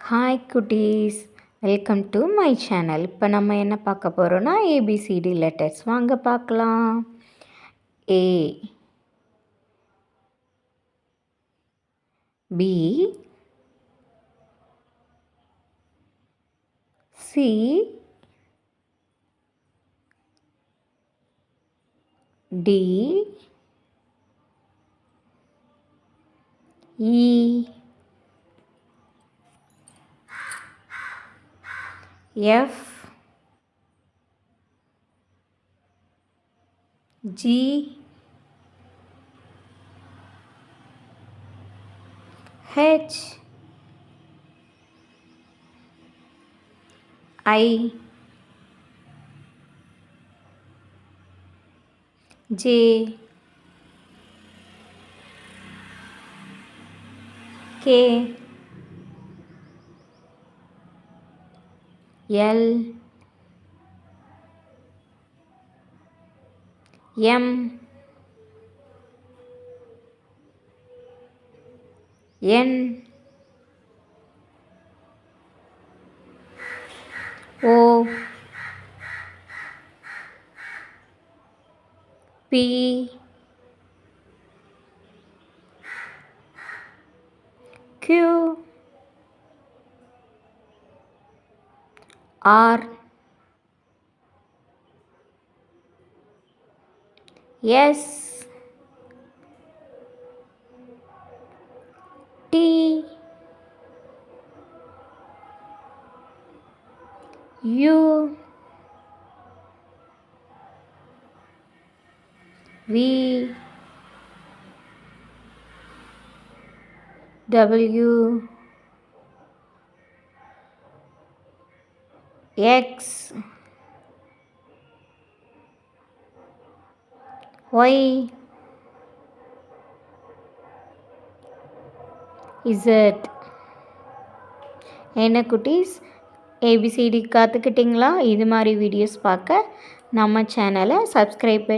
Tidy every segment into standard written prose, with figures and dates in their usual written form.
Hi குட்டீஸ், welcome to my channel. இப்போ நம்ம என்ன பார்க்க போகிறோன்னா ஏபிசிடி லெட்டர்ஸ். வாங்க பார்க்கலாம். A, B, C, D, E, F, G, H, I, J, K, L, M, N, O, P, Q, R, S, T, U, V, W, X, Y, Z. என்ன குட்டீஸ், ABCD கற்றுக்கிட்டிங்களா? இது மாதிரி வீடியோஸ் பார்க்க நம்ம சேனலை சப்ஸ்கிரைப்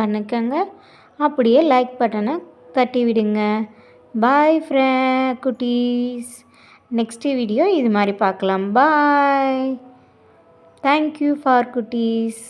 பண்ணிக்கோங்க. அப்படியே லைக் பட்டனை தட்டி விடுங்க. பாய் குட்டீஸ். நெக்ஸ்ட்டு வீடியோ இது மாதிரி பார்க்கலாம். பாய். தேங்க்யூ ஃபார் குட்டீஸ்.